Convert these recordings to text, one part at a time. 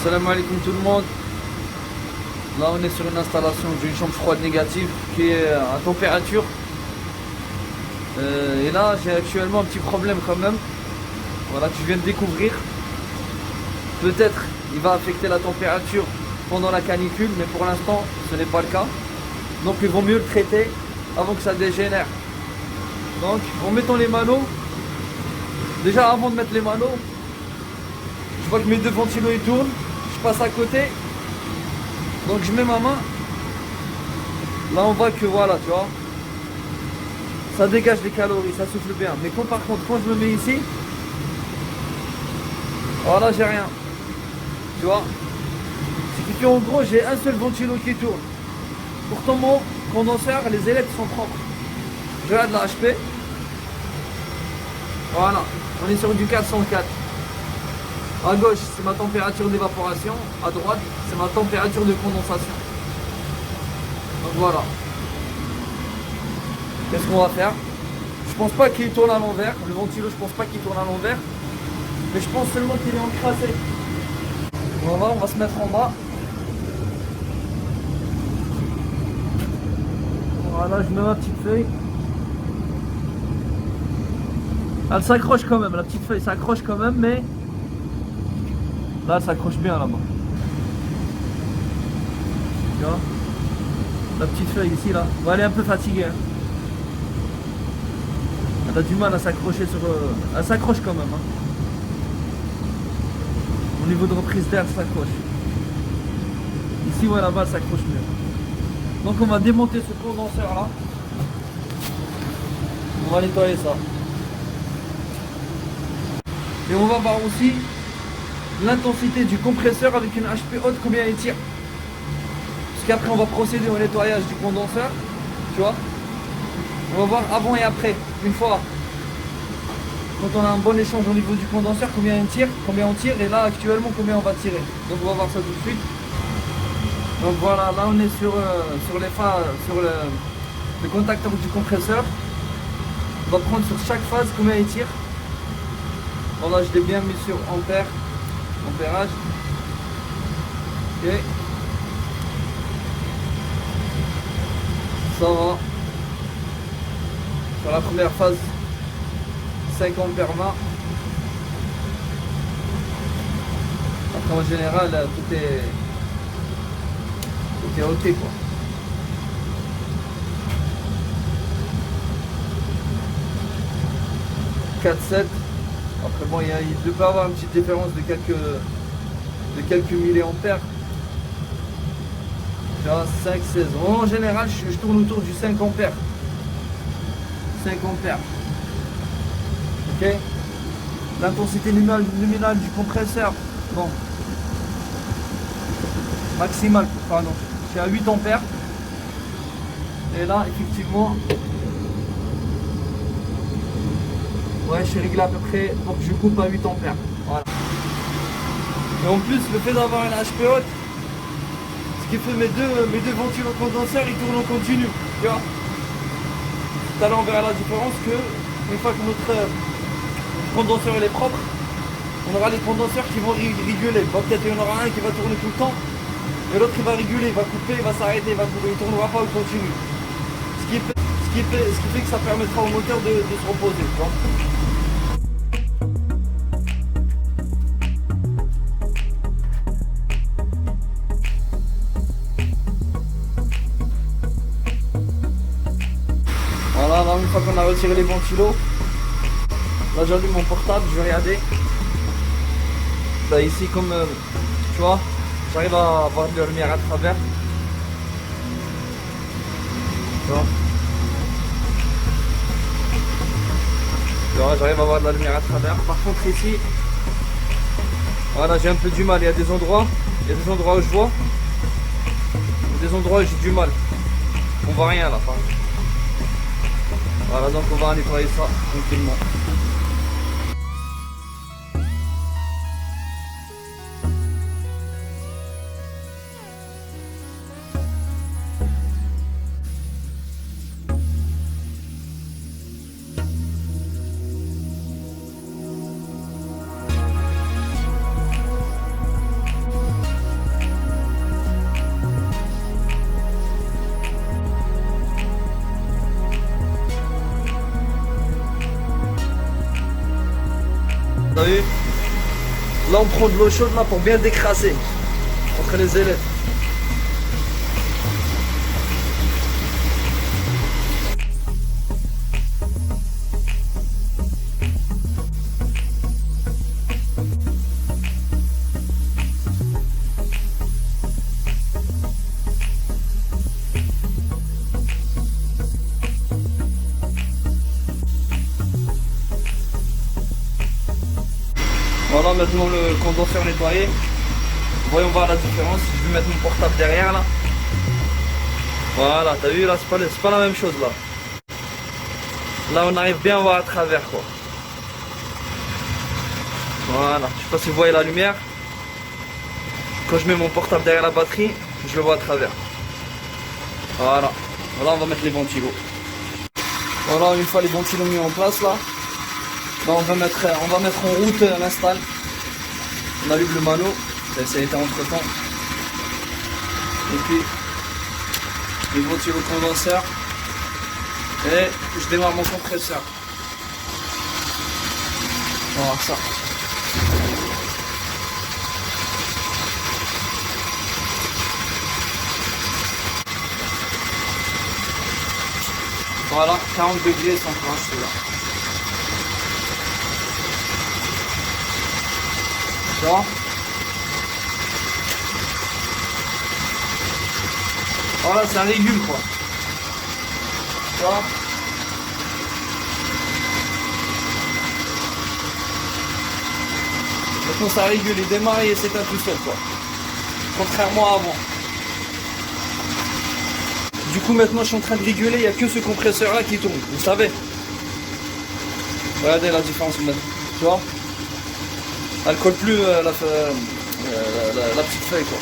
Salam alaikum tout le monde. Là on est sur une installation d'une chambre froide négative qui est à température. Et là j'ai actuellement un petit problème quand même. Voilà, que je viens de découvrir. Peut-être il va affecter la température pendant la canicule, mais pour l'instant ce n'est pas le cas. Donc il vaut mieux le traiter avant que ça dégénère. Donc en mettant les manos, déjà avant de mettre les manos, je vois que mes deux ventilos ils tournent, je passe à côté, donc je mets ma main, là on voit que voilà, tu vois, ça dégage des calories, ça souffle bien. Mais par contre quand je me mets ici, voilà, j'ai rien, tu vois. Ce qui fait en gros j'ai un seul ventilo qui tourne. Pourtant mon condenseur, les ailettes sont propres. Je regarde la HP, voilà, on est sur du 404. À gauche, c'est ma température d'évaporation. À droite, c'est ma température de condensation. Donc voilà. Qu'est-ce qu'on va faire? Je pense pas qu'il tourne à l'envers. Le ventilo, je pense pas qu'il tourne à l'envers. Mais je pense seulement qu'il est encrassé. Voilà, on va se mettre en bas. Voilà, je mets ma petite feuille. Elle s'accroche quand même, la petite feuille s'accroche quand même, mais là, elle s'accroche bien là-bas. Tu vois? La petite feuille ici, là. Bon, elle est un peu fatiguée. Hein. Elle a du mal à s'accrocher sur... Elle s'accroche quand même. Hein. Au niveau de reprise d'air, elle s'accroche. Ici, ouais, là-bas, elle s'accroche mieux. Donc, on va démonter ce condenseur-là. On va nettoyer ça. Et on va voir aussi l'intensité du compresseur avec une HP haute, combien il tire. Parce qu'après on va procéder au nettoyage du condenseur, tu vois. On va voir avant et après, une fois quand on a un bon échange au niveau du condenseur, combien il tire, combien on tire, et là actuellement combien on va tirer. Donc on va voir ça tout de suite. Donc voilà, là on est sur le contacteur du compresseur. On va prendre sur chaque phase combien il tire. Voilà, je l'ai bien mis sur ampère, ampérage. Ok. Ça va. Sur la première phase, 5 ampères 20. Après en général, tout est ok quoi. 4,7. Après bon, il devrait avoir une petite différence de quelques milliampères. Genre 5, 16. En général, je tourne autour du 5 ampères. 5 ampères. Ok. L'intensité luminale du compresseur. Bon. Maximale, pardon. Je suis à 8 ampères. Et là, effectivement. Ouais, je suis réglé à peu près pour que je coupe à 8 ampères. Voilà. Et en plus, le fait d'avoir une HP haute, ce qui fait mes deux ventilos condenseurs, ils tournent en continu. Tu vois. Tout à l'heure, on verra la différence que une fois que notre condenseur est propre, on aura les condenseurs qui vont réguler. Bon, peut-être il y en aura un qui va tourner tout le temps, et l'autre il va réguler, il va couper, il va s'arrêter, il va couper, il ne tournera pas au continu. Ce qui fait que ça permettra au moteur de se reposer. Tu vois. Voilà, là, une fois qu'on a retiré les ventilos, là j'allume mon portable, je vais regarder. Là ici comme tu vois, j'arrive à avoir de la lumière à travers. Tu vois. J'arrive à avoir de la lumière à travers. Par contre ici, voilà, j'ai un peu du mal. Il y a des endroits où je vois, et des endroits où j'ai du mal. On voit rien là. Voilà, donc on va nettoyer ça tranquillement. Là on prend de l'eau chaude là pour bien décrasser entre les élèves. Voilà, maintenant le condenseur nettoyé. Voyons voir la différence. Je vais mettre mon portable derrière là. Voilà, t'as vu là, c'est pas la même chose là. Là on arrive bien à voir à travers quoi. Voilà, je sais pas si vous voyez la lumière. Quand je mets mon portable derrière la batterie, je le vois à travers. Voilà, voilà on va mettre les ventilos. Voilà, une fois les ventilos mis en place là, on va mettre en route l'install. On allume le mano, ça a été entre temps. Et puis les ventilos condenseurs. Et je démarre mon compresseur. On va voir ça. Voilà, 40 degrés sans planche là. Tu vois? Voilà, ça régule quoi. Tu vois? Maintenant ça régule, il démarre et s'éteint tout seul quoi. Contrairement à avant. Du coup maintenant je suis en train de réguler, il n'y a que ce compresseur là qui tourne, vous savez. Regardez la différence maintenant, tu vois. Elle colle plus la petite feuille quoi.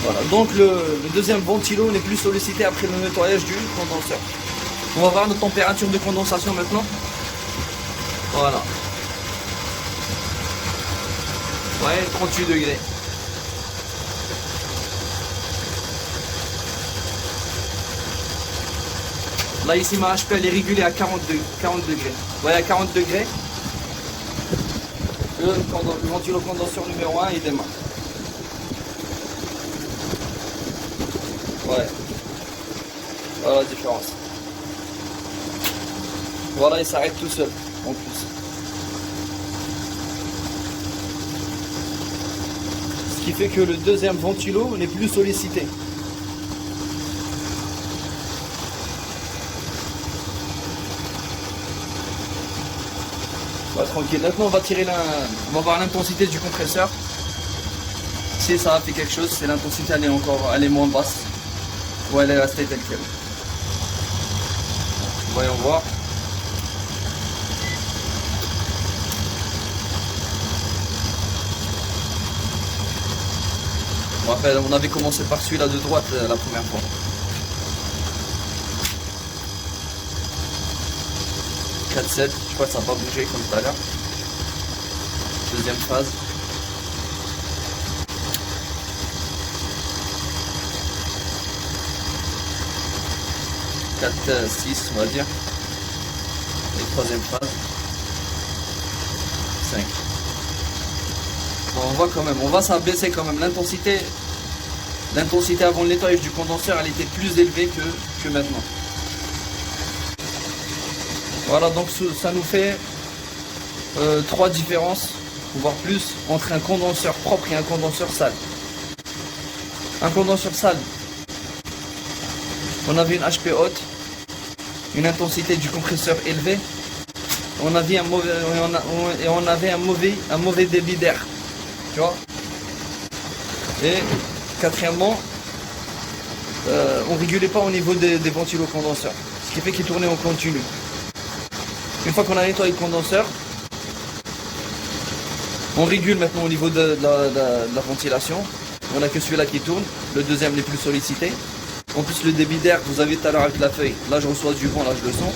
Voilà, donc le deuxième ventilo n'est plus sollicité après le nettoyage du condenseur. On va voir notre température de condensation maintenant. Voilà. Ouais, 38 degrés. Là ici ma HP elle est régulée à 40 degrés. Vous voyez à 40 degrés. Le ventilo condenseur numéro 1 il démarre. Ouais. Voilà la différence. Voilà, il s'arrête tout seul en plus. Ce qui fait que le deuxième ventilo n'est plus sollicité. Bah, tranquille. Maintenant on va tirer on va voir l'intensité du compresseur. Si ça a fait quelque chose, c'est l'intensité elle est moins basse. Ou elle est restée telle quelle. Voyons voir. Je me rappelle, on avait commencé par celui-là de droite la première fois. « 4-7, je crois que ça n'a pas bougé comme tout à l'heure. Deuxième phase. « 4-6 on va dire. Et troisième phase. 5. Bon, on voit quand même, on voit ça baisser quand même. L'intensité avant le nettoyage du condenseur, elle était plus élevée que maintenant. Voilà, donc ça nous fait 3 différences, voire plus, entre un condenseur propre et un condenseur sale. Un condenseur sale, on avait une HP haute, une intensité du compresseur élevée, on avait un mauvais débit d'air, tu vois. Et quatrièmement, on ne régulait pas au niveau des ventilos condenseurs, ce qui fait qu'ils tournaient en continu. Une fois qu'on a nettoyé le condenseur, on régule maintenant au niveau de la ventilation. On n'a que celui-là qui tourne, le deuxième n'est plus sollicité. En plus le débit d'air, vous avez tout à l'heure avec la feuille, là je reçois du vent, là je le sens.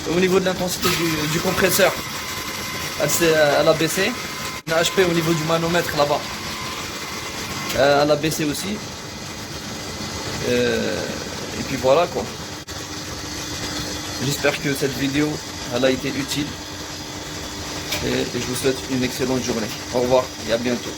Au niveau de l'intensité du compresseur, elle a baissé. La HP au niveau du manomètre là-bas, elle a baissé aussi. Et puis voilà quoi. J'espère que cette vidéo elle a été utile. et je vous souhaite une excellente journée. Au revoir et à bientôt.